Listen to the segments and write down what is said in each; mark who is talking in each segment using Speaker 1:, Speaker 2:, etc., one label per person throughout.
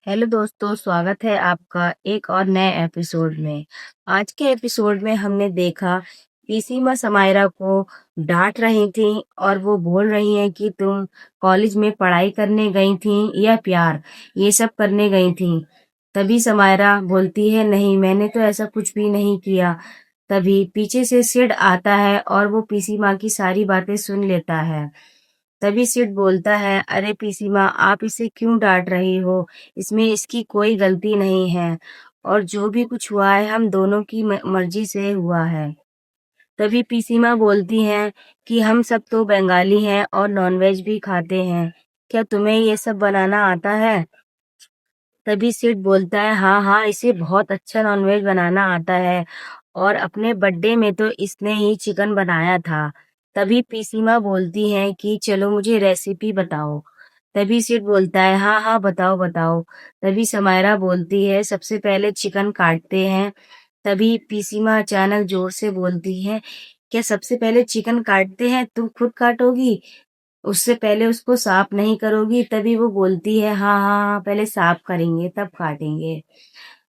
Speaker 1: Hello दोस्तों, स्वागत है आपका एक और नए एपिसोड में। आज के एपिसोड में हमने देखा कि सीमा समायरा को डांट रही थी और वो बोल रही हैं कि तुम कॉलेज में पढ़ाई करने गई थी या प्यार ये सब करने गई थी। तभी समायरा बोलती है, नहीं मैंने तो ऐसा कुछ भी नहीं किया। तभी पीछे से सिड आता है और वो पीसी माँ की सारी बातें सुन लेता है। तभी सिड बोलता है, अरे पीसी माँ आप इसे क्यों डांट रही हो? इसमें इसकी कोई गलती नहीं है और जो भी कुछ हुआ है हम दोनों की मर्जी से हुआ है। तभी पीसी माँ बोलती हैं कि हम सब तो बंगाली हैं और नॉनवेज भी खाते हैं। क्या तुम्हें ये सब बनाना आता है? तभी सिड बोलता है, हाँ हाँ इसे बहुत अच्छा नॉनवेज बनाना आता है और अपने बर्थडे में तो इसने ही चिकन बनाया था। तभी पीसीमा बोलती है कि चलो मुझे रेसिपी बताओ। तभी सिड बोलता है, हाँ हाँ बताओ बताओ। तभी समायरा बोलती है, सबसे पहले चिकन काटते हैं। तभी पीसीमा अचानक जोर से बोलती है, क्या सबसे पहले चिकन काटते हैं? तुम खुद काटोगी? उससे पहले उसको साफ नहीं करोगी? तभी वो बोलती है, हाँ हाँ हाँ पहले साफ करेंगे तब काटेंगे।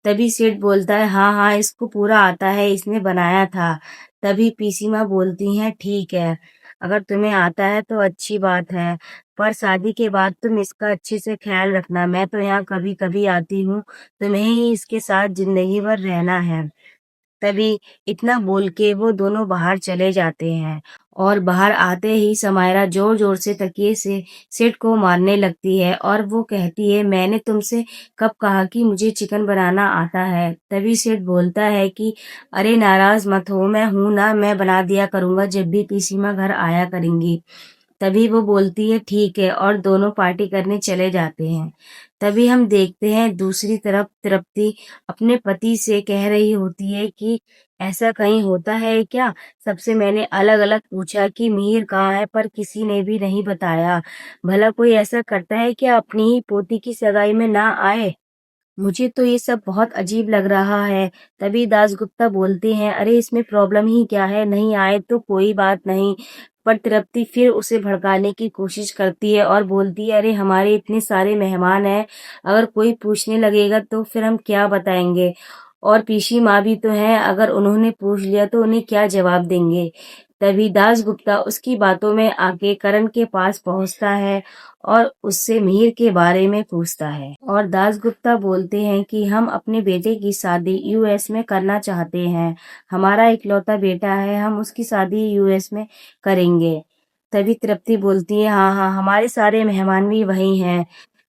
Speaker 1: तभी सेठ बोलता है, हाँ हाँ इसको पूरा आता है, इसने बनाया था। तभी पीसी माँ बोलती हैं, ठीक है अगर तुम्हें आता है तो अच्छी बात है, पर शादी के बाद तुम इसका अच्छे से ख्याल रखना। मैं तो यहाँ कभी कभी आती हूँ, तुम्हें ही इसके साथ जिंदगी भर रहना है। तभी इतना बोल के वो दोनों बाहर चले जाते हैं और बाहर आते ही समायरा जोर जोर से तकिए से सिड को मारने लगती है और वो कहती है, मैंने तुमसे कब कहा कि मुझे चिकन बनाना आता है? तभी सिड बोलता है कि अरे नाराज मत हो, मैं हूं ना, मैं बना दिया करूंगा जब भी पीसीमा घर आया करेंगी। तभी वो बोलती है, ठीक है, और दोनों पार्टी करने चले जाते हैं। तभी हम देखते हैं दूसरी तरफ तृप्ति अपने पति से कह रही होती है कि ऐसा कहीं होता है क्या? सबसे मैंने अलग अलग पूछा कि मिहिर कहाँ है, पर किसी ने भी नहीं बताया। भला कोई ऐसा करता है क्या अपनी ही पोती की सगाई में ना आए? मुझे तो ये सब बहुत अजीब लग रहा है। तभी दासगुप्ता बोलते हैं, अरे इसमें प्रॉब्लम ही क्या है, नहीं आए तो कोई बात नहीं। पर तृप्ति फिर उसे भड़काने की कोशिश करती है और बोलती है, अरे हमारे इतने सारे मेहमान हैं, अगर कोई पूछने लगेगा तो फिर हम क्या बताएंगे? और पीसी माँ भी तो हैं, अगर उन्होंने पूछ लिया तो उन्हें क्या जवाब देंगे? तभी दासगुप्ता उसकी बातों में आके करण के पास पहुंचता है और उससे मिहिर के बारे में पूछता है। और दासगुप्ता बोलते हैं कि हम अपने बेटे की शादी यूएस में करना चाहते हैं। हमारा इकलौता बेटा है, हम उसकी शादी यूएस में करेंगे। तभी तृप्ति बोलती है, हाँ हाँ हमारे सारे मेहमान भी वही हैं।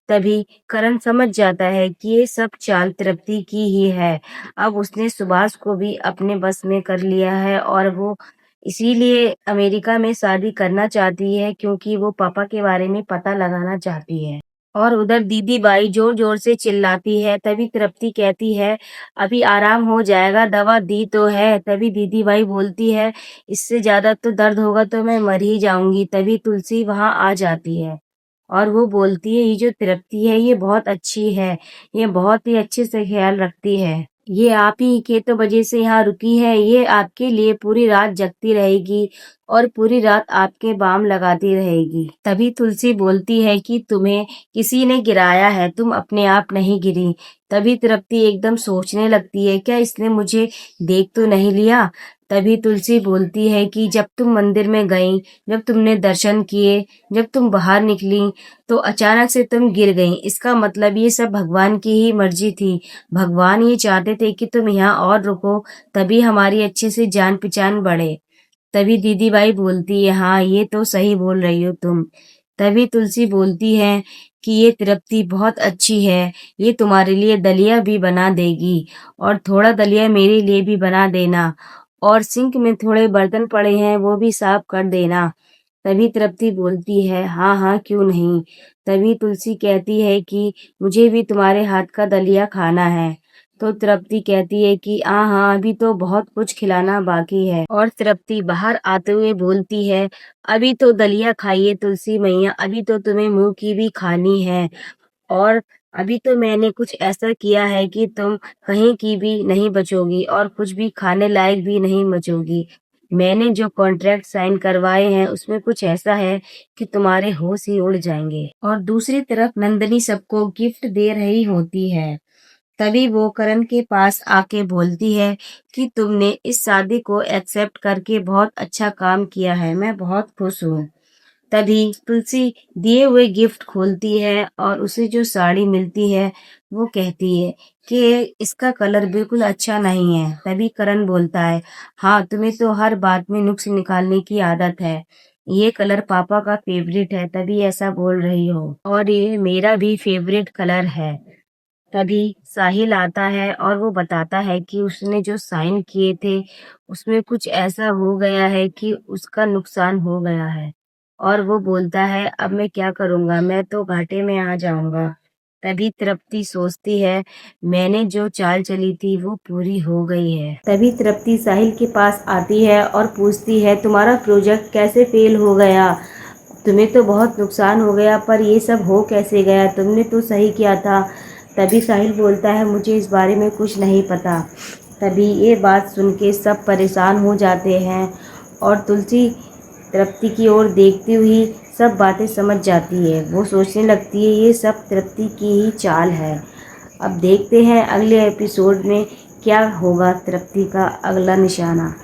Speaker 1: तभी करण समझ जाता है कि ये सब चाल तृप्ति की ही है। अब उसने सुभाष को भी अपने बस में कर लिया है और वो इसीलिए अमेरिका में शादी करना चाहती है, क्योंकि वो पापा के बारे में पता लगाना चाहती है। और उधर दीदी बाई जोर जोर से चिल्लाती है। तभी तृप्ति कहती है, अभी आराम हो जाएगा, दवा दी तो है। तभी दीदी बाई बोलती है, इससे ज्यादा तो दर्द होगा तो मैं मर ही जाऊंगी। तभी तुलसी वहां आ जाती है और वो बोलती है, ये जो तृप्ति है ये बहुत अच्छी है, ये बहुत ही अच्छे से ख्याल रखती है। ये आप ही के तो वजह से यहाँ रुकी है, ये आपके लिए पूरी रात जगती रहेगी और पूरी रात आपके बाम लगाती रहेगी। तभी तुलसी बोलती है कि तुम्हें किसी ने गिराया है, तुम अपने आप नहीं गिरी। तभी तृप्ति एकदम सोचने लगती है, क्या इसने मुझे देख तो नहीं लिया? तभी तुलसी बोलती है कि जब तुम मंदिर में गई, जब तुमने दर्शन किए, जब तुम बाहर निकली तो अचानक से तुम गिर गई, इसका मतलब ये सब भगवान की ही मर्जी थी। भगवान ये चाहते थे कि तुम यहाँ और रुको, तभी हमारी अच्छे से जान पहचान बढ़े। तभी दीदी बाई बोलती है, हाँ ये तो सही बोल रही हो तुम। तभी तुलसी बोलती है कि ये तृप्ति बहुत अच्छी है, ये तुम्हारे लिए दलिया भी बना देगी और थोड़ा दलिया मेरे लिए भी बना देना और सिंक में थोड़े बर्तन पड़े हैं वो भी साफ कर देना। तभी तृप्ति बोलती है, हाँ हाँ क्यों नहीं। तभी तुलसी कहती है कि मुझे भी तुम्हारे हाथ का दलिया खाना है। तो तृप्ति कहती है कि हाँ हाँ अभी तो बहुत कुछ खिलाना बाकी है। और तृप्ति बाहर आते हुए बोलती है, अभी तो दलिया खाइए तुलसी मैया, अभी तो तुम्हें मुंह की भी खानी है और अभी तो मैंने कुछ ऐसा किया है कि तुम कहीं की भी नहीं बचोगी और कुछ भी खाने लायक भी नहीं बचोगी। मैंने जो कॉन्ट्रैक्ट साइन करवाए हैं उसमें कुछ ऐसा है कि तुम्हारे होश ही उड़ जाएंगे। और दूसरी तरफ नंदिनी सबको गिफ्ट दे रही होती है। तभी वो करण के पास आके बोलती है कि तुमने इस शादी को एक्सेप्ट करके बहुत अच्छा काम किया है, मैं बहुत खुश हूँ। तभी तुलसी दिए हुए गिफ्ट खोलती है और उसे जो साड़ी मिलती है वो कहती है कि इसका कलर बिल्कुल अच्छा नहीं है। तभी करण बोलता है, हाँ तुम्हें तो हर बात में नुक्स निकालने की आदत है। ये कलर पापा का फेवरेट है तभी ऐसा बोल रही हो और ये मेरा भी फेवरेट कलर है। तभी साहिल आता है और वो बताता है कि उसने जो साइन किए थे उसमें कुछ ऐसा हो गया है कि उसका नुकसान हो गया है। और वो बोलता है अब मैं क्या करूँगा, मैं तो घाटे में आ जाऊँगा। तभी तृप्ति सोचती है मैंने जो चाल चली थी वो पूरी हो गई है। तभी तृप्ति साहिल के पास आती है और पूछती है तुम्हारा प्रोजेक्ट कैसे फेल हो गया? तुम्हें तो बहुत नुकसान हो गया पर ये सब हो कैसे गया? तुमने तो सही किया था। तभी साहिल बोलता है मुझे इस बारे में कुछ नहीं पता। तभी ये बात सुन के सब परेशान हो जाते हैं और तुलसी तृप्ति की ओर देखती हुई सब बातें समझ जाती है। वो सोचने लगती है ये सब तृप्ति की ही चाल है। अब देखते हैं अगले एपिसोड में क्या होगा तृप्ति का अगला निशाना।